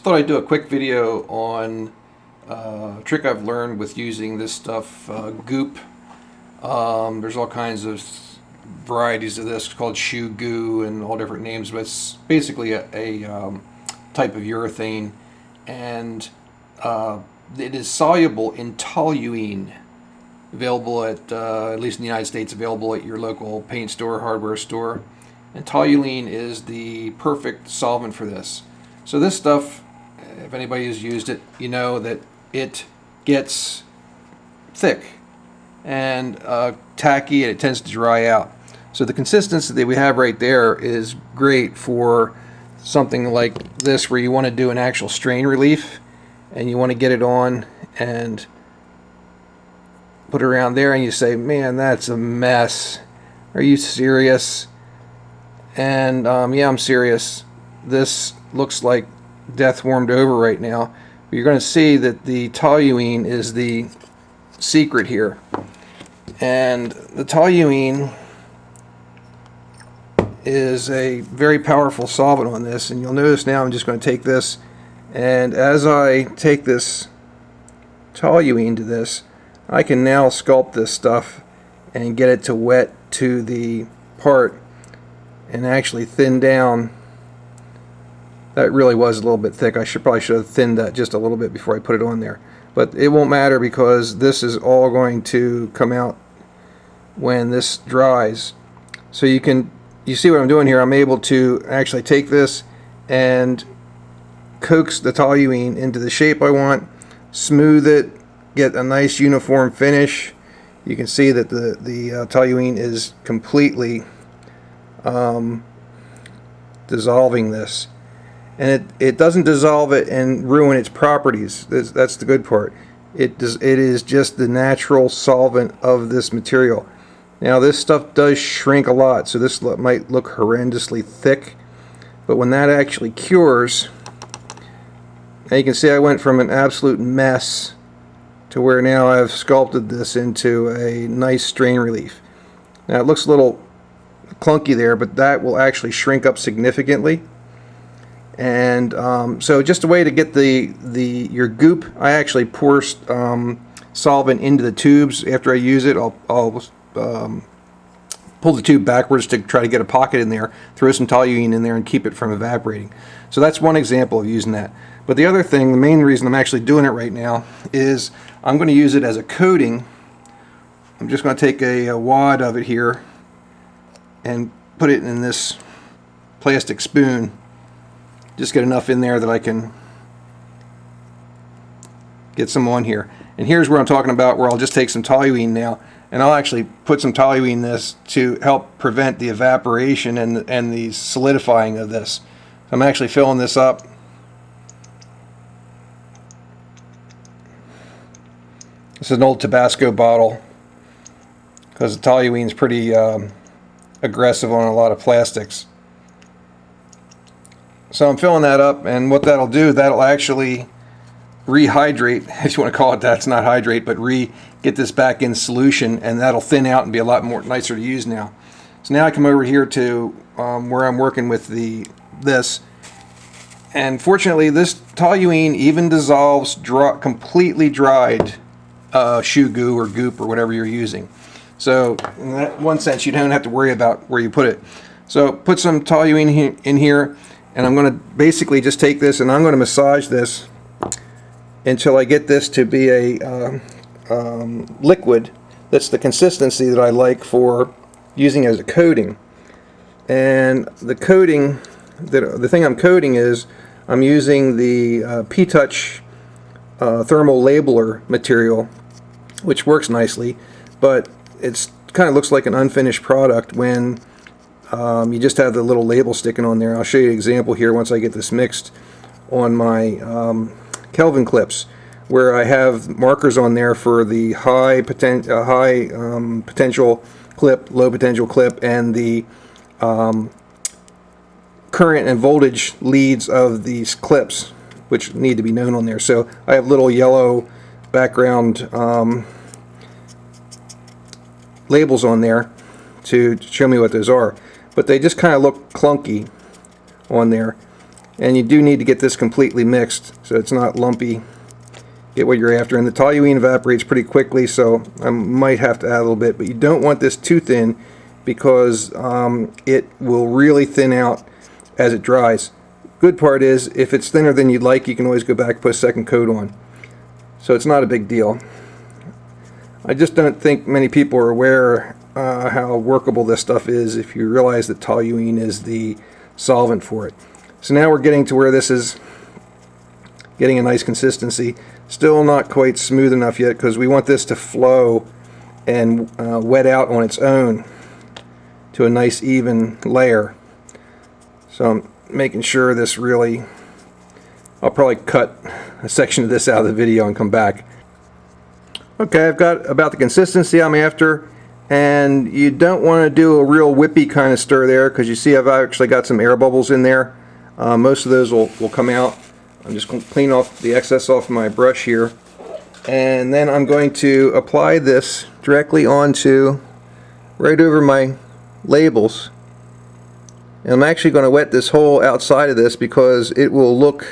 Just thought I'd do a quick video on a trick I've learned with using this stuff, Goop. There's all kinds of varieties of this called shoe goo and all different names, but it's basically a type of urethane, and it is soluble in toluene, available at least in the United States, available at your local paint store, hardware store. And toluene is the perfect solvent for this. So this stuff, if anybody has used it, you know that it gets thick and tacky, and it tends to dry out. So the consistency that we have right there is great for something like this, where you want to do an actual strain relief and you want to get it on and put it around there, and you say, man, that's a mess. Are you serious? And yeah, I'm serious. This looks like death warmed over right now. But you're going to see that the toluene is the secret here. And the toluene is a very powerful solvent on this. And you'll notice now I'm just going to take this, and as I take this toluene to this, I can now sculpt this stuff and get it to wet to the part and actually thin down. That really was a little bit thick. I probably should have thinned that just a little bit before I put it on there. But it won't matter, because this is all going to come out when this dries. So you see what I'm doing here. I'm able to actually take this and coax the toluene into the shape I want, smooth it, get a nice uniform finish. You can see that the toluene is completely dissolving this. And it doesn't dissolve it and ruin its properties. That's the good part. It is just the natural solvent of this material. Now this stuff does shrink a lot, so this might look horrendously thick, but when that actually cures, now you can see I went from an absolute mess to where now I've sculpted this into a nice strain relief. Now it looks a little clunky there, but that will actually shrink up significantly. And so just a way to get your goop, I actually pour solvent into the tubes. After I use it, I'll pull the tube backwards to try to get a pocket in there, throw some toluene in there, and keep it from evaporating. So that's one example of using that. But the other thing, the main reason I'm actually doing it right now, is I'm going to use it as a coating. I'm just going to take a wad of it here and put it in this plastic spoon. Just get enough in there that I can get some on here. And here's where I'm talking about, where I'll just take some toluene now, and I'll actually put some toluene in this to help prevent the evaporation and the solidifying of this. I'm actually filling this up. This is an old Tabasco bottle, because the toluene is pretty aggressive on a lot of plastics. So I'm filling that up, and what that'll do, that'll actually rehydrate, if you want to call it that. It's not hydrate, but get this back in solution, and that'll thin out and be a lot more nicer to use now. So now I come over here to where I'm working with this, and fortunately this toluene even dissolves completely dried shoe goo or goop or whatever you're using. So in that one sense, you don't have to worry about where you put it. So put some toluene in here, and I'm going to basically just take this and I'm going to massage this until I get this to be a liquid that's the consistency that I like for using as a coating. And the coating, the thing I'm coating is, I'm using the P-Touch thermal labeler material, which works nicely, but it's kind of looks like an unfinished product when you just have the little label sticking on there. I'll show you an example here once I get this mixed on my Kelvin clips, where I have markers on there for the high potential clip, low potential clip, and the current and voltage leads of these clips, which need to be known on there. So I have little yellow background labels on there to show me what those are, but they just kind of look clunky on there. And you do need to get this completely mixed so it's not lumpy. Get what you're after. And the toluene evaporates pretty quickly, so I might have to add a little bit, but you don't want this too thin because it will really thin out as it dries. Good part is, if it's thinner than you'd like, you can always go back and put a second coat on. So it's not a big deal. I just don't think many people are aware how workable this stuff is if you realize that toluene is the solvent for it. So now we're getting to where this is getting a nice consistency. Still not quite smooth enough yet because we want this to flow and wet out on its own to a nice even layer. So I'm making sure this really, I'll probably cut a section of this out of the video and come back. Okay, I've got about the consistency I'm after, and you don't want to do a real whippy kind of stir there because you see I've actually got some air bubbles in there. Most of those will come out. I'm just going to clean off the excess off my brush here, and then I'm going to apply this directly onto right over my labels. And I'm actually going to wet this whole outside of this because it'll look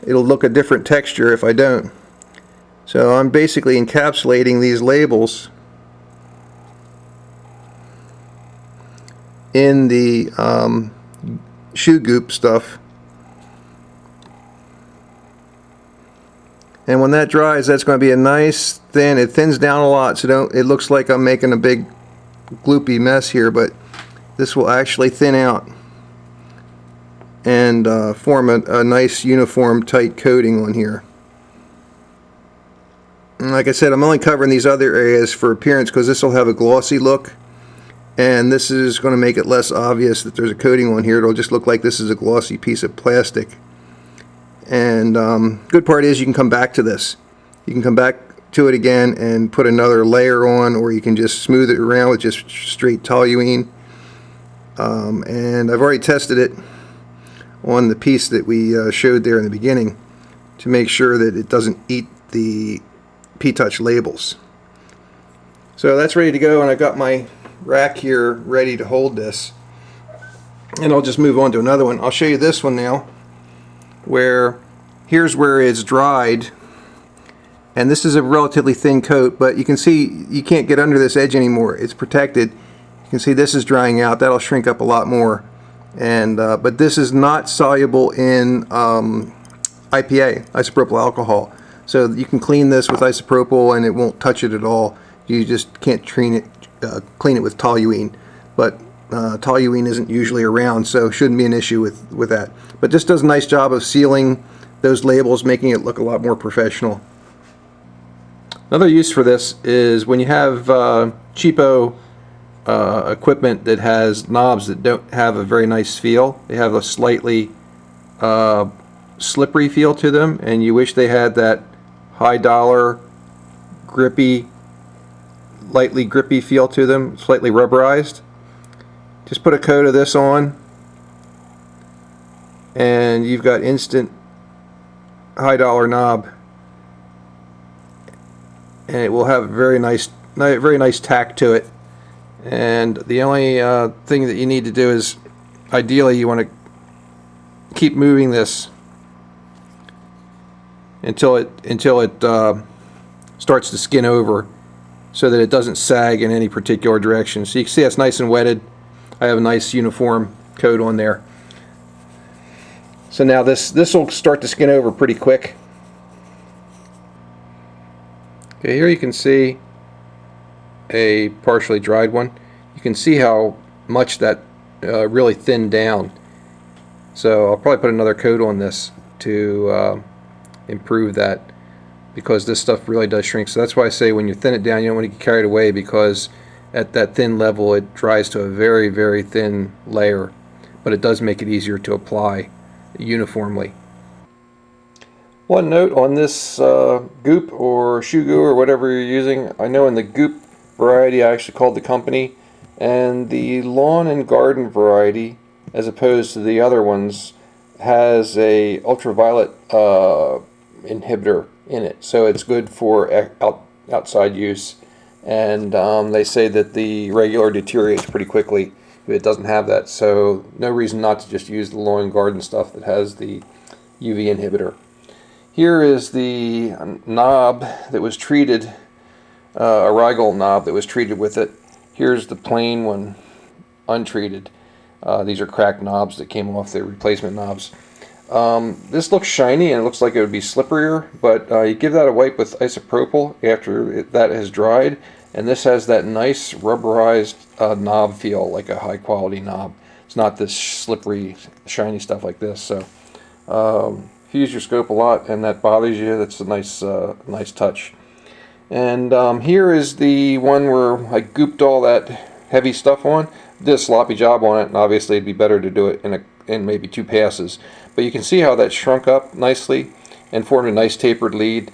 a different texture if I don't. So I'm basically encapsulating these labels in the shoe goop stuff. And when that dries, that's going to be a nice thin, it thins down a lot, so it looks like I'm making a big gloopy mess here, but this will actually thin out and form a nice uniform tight coating on here. And like I said, I'm only covering these other areas for appearance because this will have a glossy look, and this is going to make it less obvious that there's a coating on here. It'll just look like this is a glossy piece of plastic. And good part is you can come back to this. You can come back to it again and put another layer on, or you can just smooth it around with just straight toluene. And I've already tested it on the piece that we showed there in the beginning to make sure that it doesn't eat the P-Touch labels. So that's ready to go, and I've got my rack here ready to hold this. And I'll just move on to another one. I'll show you this one now, where here's where it's dried, and this is a relatively thin coat, but you can see you can't get under this edge anymore. It's protected. You can see this is drying out. That'll shrink up a lot more, and but this is not soluble in IPA, isopropyl alcohol, so you can clean this with isopropyl and it won't touch it at all. You just can't clean it with toluene, but toluene isn't usually around, so shouldn't be an issue with that. But this does a nice job of sealing those labels, making it look a lot more professional. Another use for this is when you have cheapo equipment that has knobs that don't have a very nice feel. They have a slightly slippery feel to them, and you wish they had that high dollar grippy, lightly grippy feel to them, slightly rubberized. Just put a coat of this on and you've got instant high dollar knob, and it will have a very nice tack to it. And the only thing that you need to do is, ideally, you want to keep moving this until it starts to skin over, so that it doesn't sag in any particular direction. So you can see it's nice and wetted. I have a nice uniform coat on there. So now this will start to skin over pretty quick. Okay, here you can see a partially dried one. You can see how much that really thinned down. So I'll probably put another coat on this to improve that, because this stuff really does shrink. So that's why I say when you thin it down, you don't want to get carried away, because at that thin level it dries to a very, very thin layer, but it does make it easier to apply uniformly. One note on this Goop or Shoe Goo or whatever you're using. I know in the Goop variety, I actually called the company, and the lawn and garden variety, as opposed to the other ones, has a ultraviolet inhibitor in it, so it's good for outside use. And they say that the regular deteriorates pretty quickly It doesn't have that, so no reason not to just use the lawn and garden stuff that has the UV inhibitor. Here is the knob that was treated, a Rigol knob that was treated with it. Here's the plain one, untreated. These are cracked knobs that came off the replacement knobs. This looks shiny and it looks like it would be slipperier, but you give that a wipe with isopropyl after that has dried, and this has that nice rubberized knob feel, like a high quality knob. It's not this slippery, shiny stuff like this. So if you use your scope a lot and that bothers you, that's a nice touch. And here is the one where I gooped all that heavy stuff on. Did a sloppy job on it, and obviously it'd be better to do it in maybe 2 passes. But you can see how that shrunk up nicely and formed a nice tapered lead.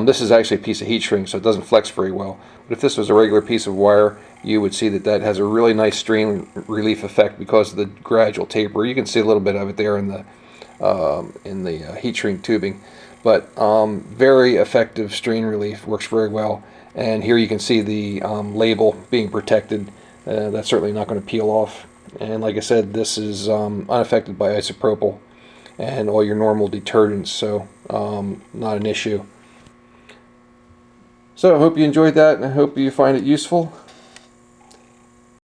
This is actually a piece of heat shrink, so it doesn't flex very well. But if this was a regular piece of wire, you would see that that has a really nice strain relief effect because of the gradual taper. You can see a little bit of it there in the heat shrink tubing. But very effective strain relief, works very well. And here you can see the label being protected. That's certainly not going to peel off. And like I said, this is unaffected by isopropyl and all your normal detergents, so not an issue. So I hope you enjoyed that, and I hope you find it useful.